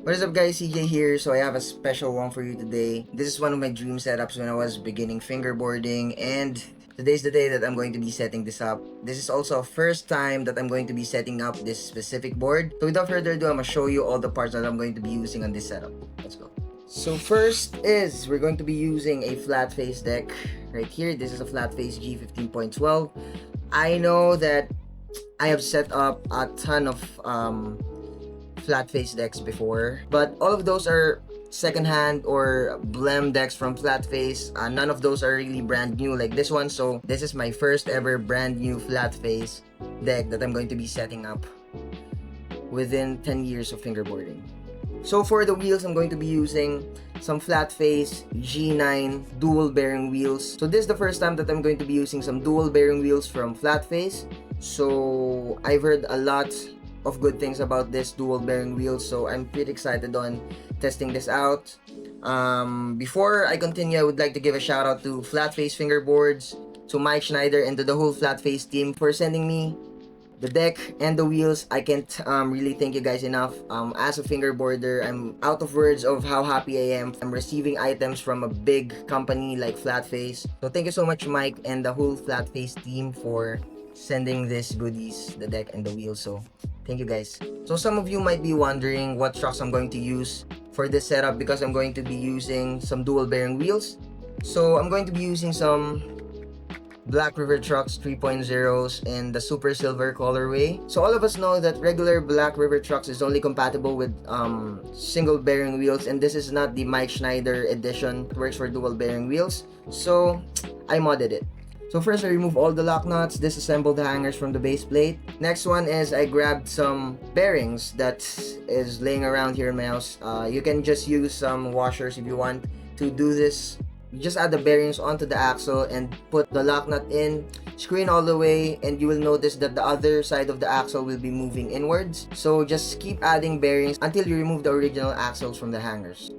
What is up guys, CJ here. So I have a special one for you today. This is one of my dream setups when I was beginning fingerboarding, and today's the day that I'm going to be setting this up. This is also a first time that I'm going to be setting up this specific board. So without further ado, I'm going to show you all the parts that I'm going to be using on this setup. Let's go. So first is we're going to be using a flat face deck right here. This is a flat face G15.12. I know that I have set up a ton of flat face decks before, but all of those are secondhand or blem decks from flat face. None of those are really brand new like this one, so this is my first ever brand new flat face deck that I'm going to be setting up within 10 years of fingerboarding. So for the wheels, I'm going to be using some flat face G9 dual bearing wheels. So this is the first time that I'm going to be using some dual bearing wheels from flat face. So I've heard a lot of good things about this dual bearing wheels, so I'm pretty excited on testing this out. Before I continue, I would like to give a shout out to Flatface Fingerboards, to Mike Schneider, and to the whole Flatface team for sending me the deck and the wheels. I can't really thank you guys enough. As a fingerboarder, I'm out of words of how happy I am. I'm receiving items from a big company like Flatface. So thank you so much, Mike and the whole Flatface team, for sending these goodies, the deck and the wheels. So thank you guys. So some of you might be wondering what trucks I'm going to use for this setup, because I'm going to be using some dual bearing wheels. So I'm going to be using some Black River trucks 3.0s in the super silver colorway. So all of us know that regular Black River trucks is only compatible with single bearing wheels, and this is not the Mike Schneider edition. It works for dual bearing wheels, so I modded it. So first, I remove all the lock nuts, disassemble the hangers from the base plate. Next one is I grabbed some bearings that is laying around here in my house. You can just use some washers if you want to do this. You just add the bearings onto the axle and put the lock nut in, screw in all the way, and you will notice that the other side of the axle will be moving inwards. So just keep adding bearings until you remove the original axles from the hangers.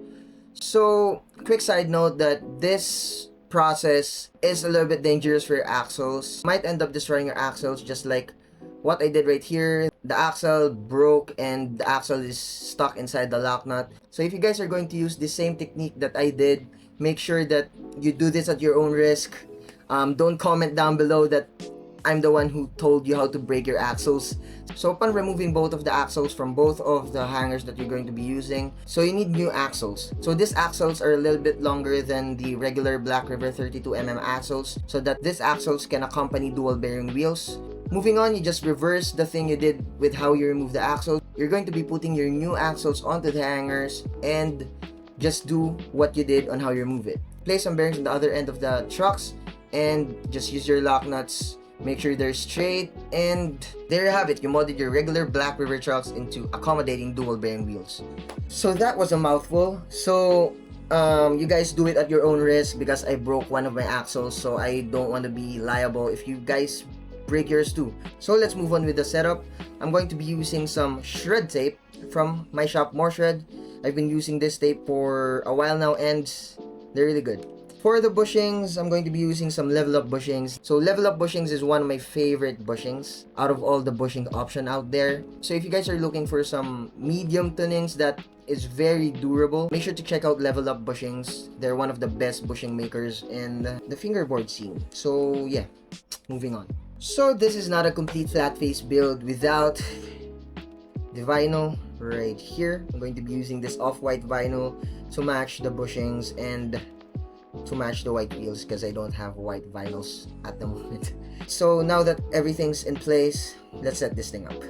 So quick side note that this process is a little bit dangerous for your axles. Might end up destroying your axles, just like what I did right here. The axle broke and the axle is stuck inside the lock nut. So if you guys are going to use the same technique that I did, make sure that you do this at your own risk. Don't comment down below that I'm the one who told you how to break your axles. So upon removing both of the axles from both of the hangers that you're going to be using, so you need new axles. So these axles are a little bit longer than the regular Black River 32mm axles, so that these axles can accompany dual bearing wheels. Moving on, you just reverse the thing you did with how you remove the axles. You're going to be putting your new axles onto the hangers and just do what you did on how you remove it. Place some bearings on the other end of the trucks and just use your lock nuts. Make sure they're straight, and there you have it. You modded your regular Black River trucks into accommodating dual bearing wheels. So that was a mouthful. So you guys do it at your own risk, because I broke one of my axles, so I don't want to be liable if you guys break yours too. So let's move on with the setup. I'm going to be using some shred tape from my shop, More Shred. I've been using this tape for a while now, and they're really good. For the bushings, I'm going to be using some Level Up bushings. So Level Up bushings is one of my favorite bushings out of all the bushing option out there. So if you guys are looking for some medium tunings that is very durable, make sure to check out Level Up bushings. They're one of the best bushing makers in the fingerboard scene. So yeah, moving on. So this is not a complete flat face build without the vinyl right here. I'm going to be using this off-white vinyl to match the bushings and to match the white wheels, because I don't have white vinyls at the moment. So now that everything's in place, let's set this thing up.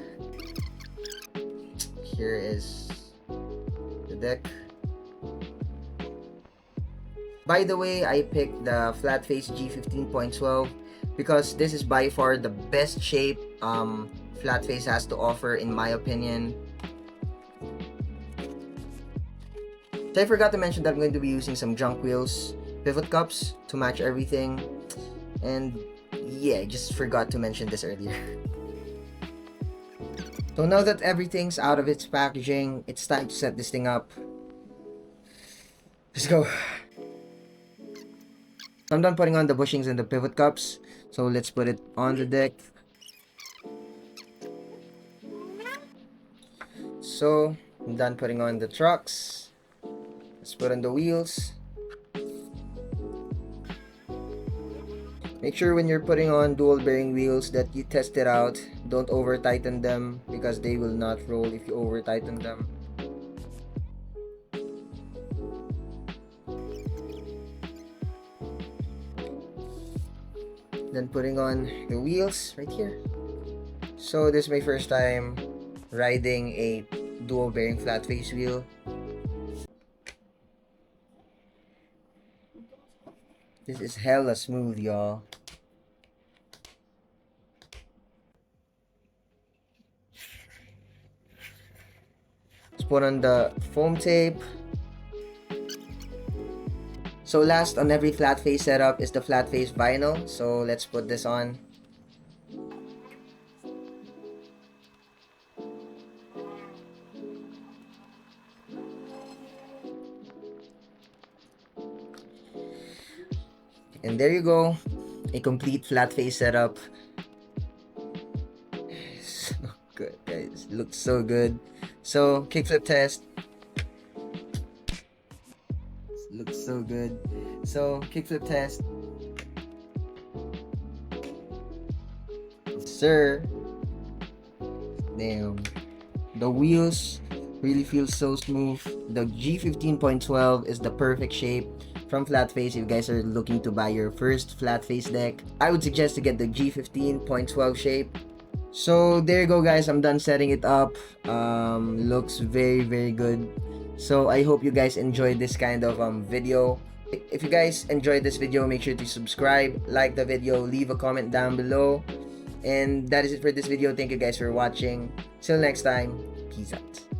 Here is the deck. By the way, I picked the flat face G15.12 because this is by far the best shape flat face has to offer, in my opinion. So I forgot to mention that I'm going to be using some junk wheels, pivot cups to match everything, and yeah, I just forgot to mention this earlier. So now that everything's out of its packaging, it's time to set this thing up. Let's go. I'm done putting on the bushings and the pivot cups, so let's put it on the deck. So I'm done putting on the trucks. Let's put on the wheels. Make sure when you're putting on dual bearing wheels that you test it out. Don't over tighten them because they will not roll if you over tighten them. Then putting on the wheels right here. So this is my first time riding a dual bearing flat face wheel. This is hella smooth, y'all. Let's put on the foam tape. So last on every flat face setup is the flat face vinyl. So let's put this on. And there you go, a complete flat face setup. So good, guys. It looks so good. So kickflip test. Looks so good. So kickflip test. Yes, sir. Damn. The wheels really feel so smooth. The G15.12 is the perfect shape from flat face. If you guys are looking to buy your first flat face deck, I would suggest to get the G15.12 shape. So there you go, guys. I'm done setting it up. Looks very good. So I hope you guys enjoyed this kind of video. If you guys enjoyed this video, make sure to subscribe, like the video, leave a comment down below. And that is it for this video. Thank you guys for watching. Till next time, peace out.